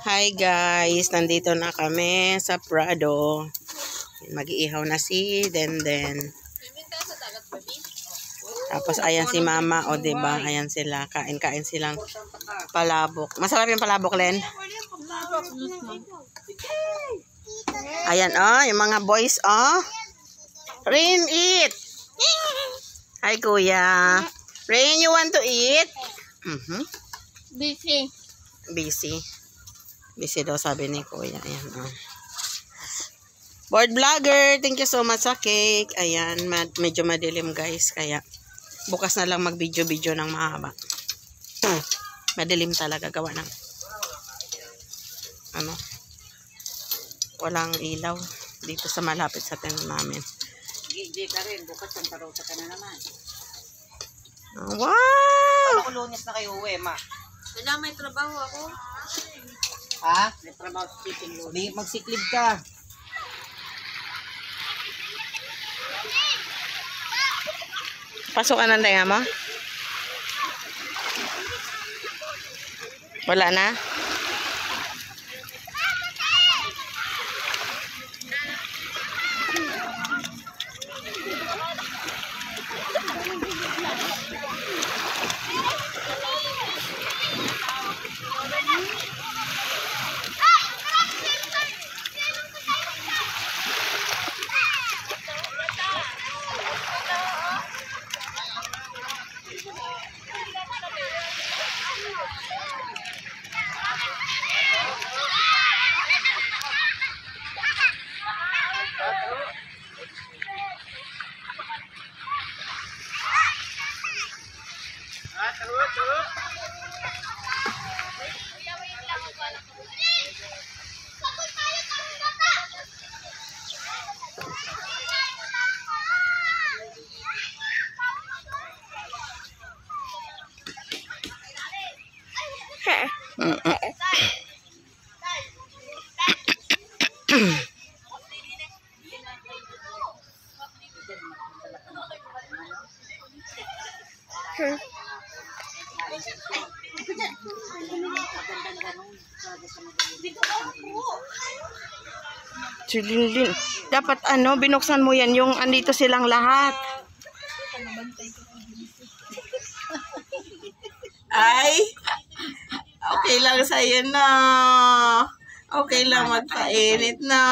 Hi guys, nandito na kami sa Prado. Mag-iihaw na si Denden. Tapos ayan si Mama, o diba? Ayan sila, kain-kain silang palabok. Masarap yung palabok, Len? Ayan yung mga boys Rain, eat! Hi Kuya. Rain, you want to eat? Busy daw sabi ni Kuya. Ayan Board vlogger, thank you so much sa cake. Ayan, medyo madilim guys. Kaya bukas na lang mag-video-video ng mahaba. Madilim talaga gawa ng walang ilaw dito sa malapit sa tent namin. Gigi ka rin, bukas ang tarosa ka na naman. Wow! Ako lunes na kayo uwi, ma. Wala, may trabaho ako. Ha? May trabaho sa chicken lunes. Di magsiklib ka. Pasok ka ng tenga mo? Wala na? Chilin. Dapat binuksan mo yan yung andito silang lahat. Ay, okay lang sa'yo na. Okay lang magpainit na.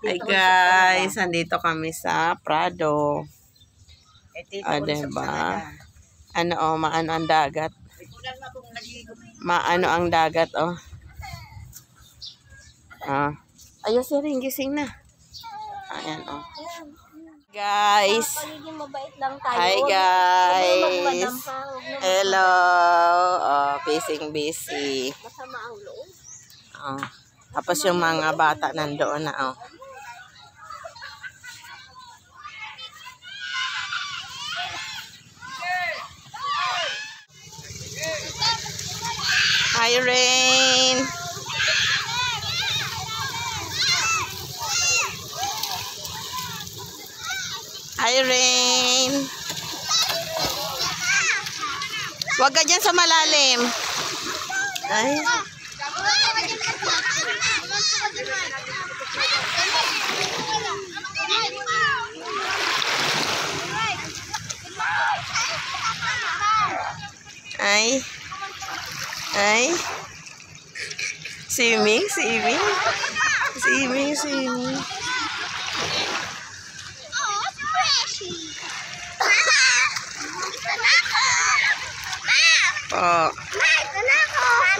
Hi guys, andito kami sa Prado. Diba? Maano ang dagat. Maano ang dagat, Ayun si Ring, gising na. Ayan, Guys. Hi guys. Hello. Busy. Masama ang loob. Tapos yung mga bata nandoon na, Hi, Rain. Hi, Rain. Huwag ka dyan sa malalim. Ay. Ay. Swimming.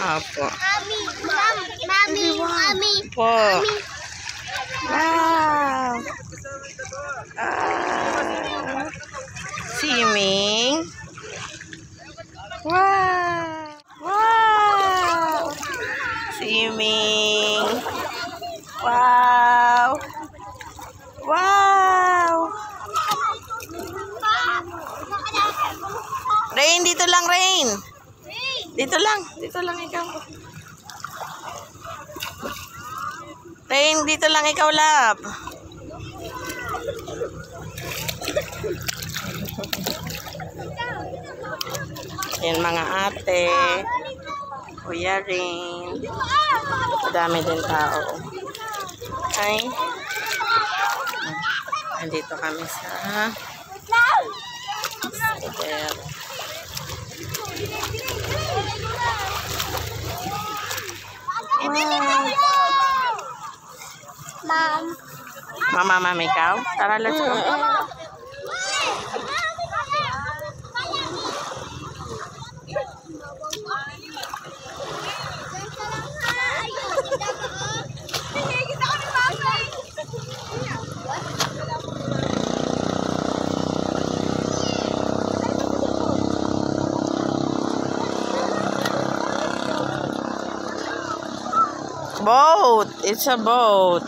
Apo. Mami. Po. Wow. Swimming. Wow. Swimming. Wow. Rain, dito lang, Rain. Dito lang ikaw. Rain, dito lang ikaw, love. Yan mga ate. Kuya rin. Dami din tao. Ay. Andito kami sa hotel. Wow. Mama, ikaw? Tara, let's go. Boat! It's a boat.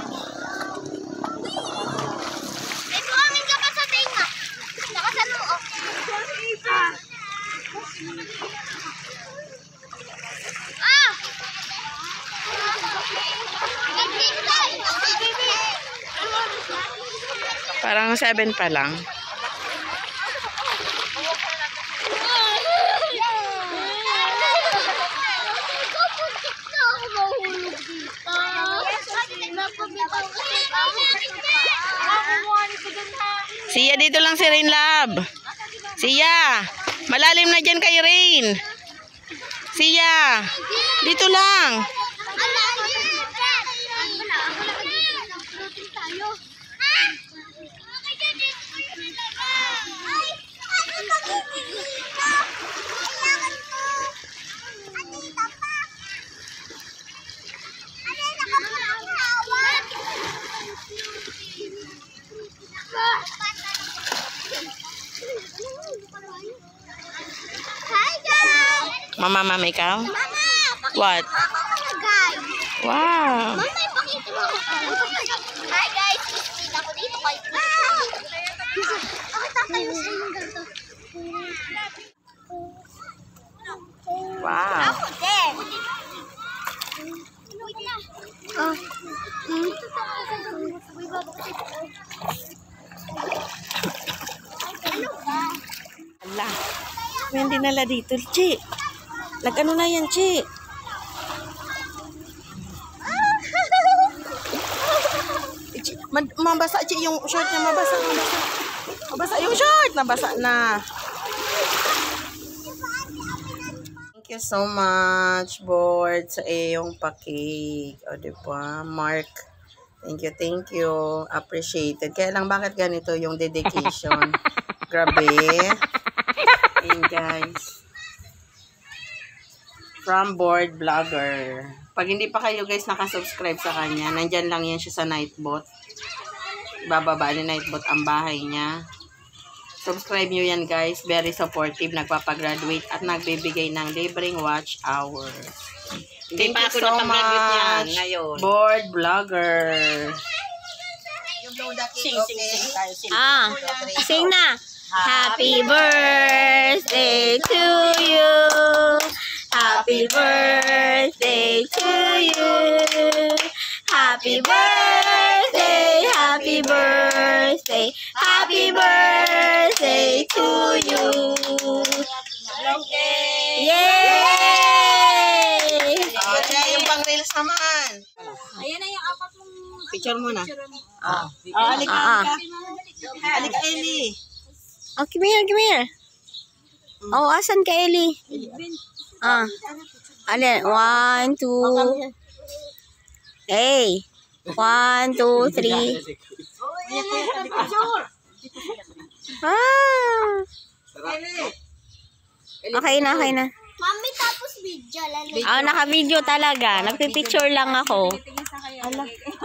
Parang 7 pa lang. Siya, dito lang si Rain Lab. Siya, malalim na dyan kay Rain. Siya, dito lang. Mama, ikaw? What? Wow. Hi guys, isipin ako dito kay Wow. Ala. May dinala dito, Chi. Ano na yan, Chi? Mabasa, Chi, yung short niya. Mabasa. Mabasa yung short. Nabasa na. Thank you so much, board, sa iyong pakik. O, diba? Mark. Thank you. Appreciated. Kaya lang, bakit ganito yung dedication? Grabe. Ayan, guys. From Board Vlogger. Pag hindi pa kayo guys nakasubscribe sa kanya, nandyan lang yan siya sa Nightbot. Bababa ni Nightbot ang bahay niya. Subscribe nyo yan guys. Very supportive. Nagpapagraduate at nagbibigay ng libreng watch hours. Thank you so much, Board Vlogger. Sing tayo. Sing na. Happy birthday to you. Happy birthday to you. Happy birthday, happy birthday, happy birthday to you. Yay! Okay, yung pang reels naman. Ayan na yung apat mong Picture mo na. Ah. Alika, Ellie. Oh, come here. Oh, asan ka, Ellie? Alin? 1, 2. Hey. 1, 2, 3. Okay na. Mami, tapos video. Naka-video talaga. Nagpipicture lang ako.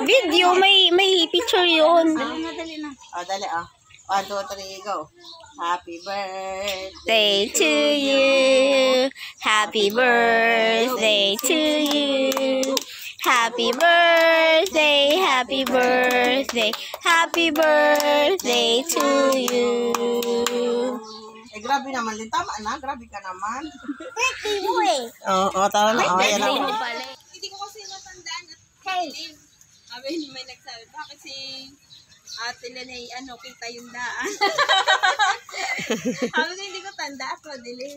Video, may picture yun. Dali. 1, 2, 3, go. Happy birthday Day to you. Happy birthday to you. Happy birthday, happy birthday, happy birthday to you. Grabe naman din. Tama na. Grabe ka naman. Birthday mo eh. Tama na. Ayan ako. Hindi ko kasi matandaan at sabi may nagsabi, bakit si Ate Lenay, kita yung daan. Sabi ko, hindi ko tanda at madilim.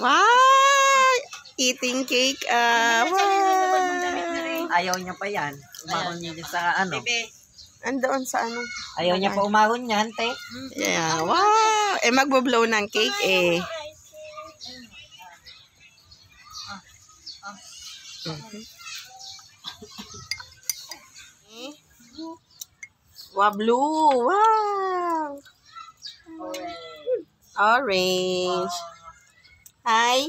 Wow! eating cake. Wow! Ayaw niya pa yan. Umahon niya sa ano. Andoon sa ano? Ayaw niya pa umahon yan, te. Yeah, wow! Magbo-blow ng cake eh. Wow, blue! Wow! Orange. Hi.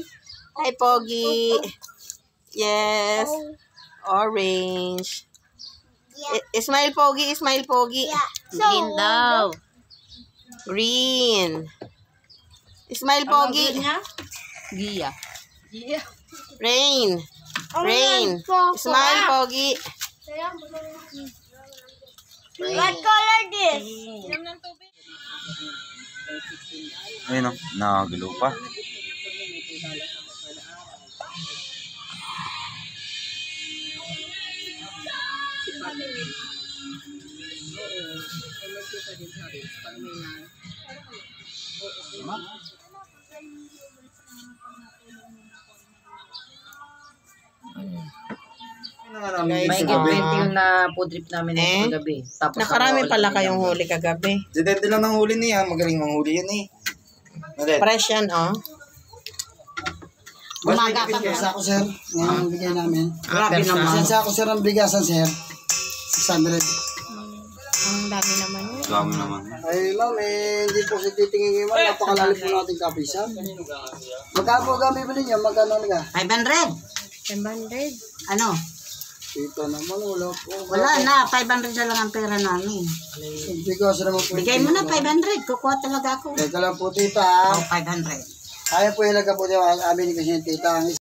Hi, Pogi. Yes. Orange. Smile, Pogi. Smile, Pogi. Green daw. Green. Smile, Pogi. Gia. Rain. Rain. Smile, Pogi. What color this? Ayun o, nakagalaw pa. Guys, May 20 yung na food trip namin Eh? nito kagabi. Tapos nakarami pala kayong huli kagabi. Si Dente lang ang huli niya, magaling manghuli yan eh. Nadet. Fresh yan, oh. Umaga ka ba? Sa ako, sir. Ngayon ang bigay namin. Grabe naman. Sa ako, sir, ang bigasan, sir. 600. Ang dami naman yun. Dami naman. Ay, ma'am, hindi po si titingin ngayon. Napakalalim po natin kapisan. Magkano po kami ba ninyo? Magkano nga? 500. 500. Ano? Dito naman, wala po. Wala na. 500 na lang ang pera namin. Bigas naman po. Bigay mo na 500. Kukuha talaga ako. Teka lang po, tita. Oh, 500. Kaya po ilaga po niya amin kasi yung tita. Ang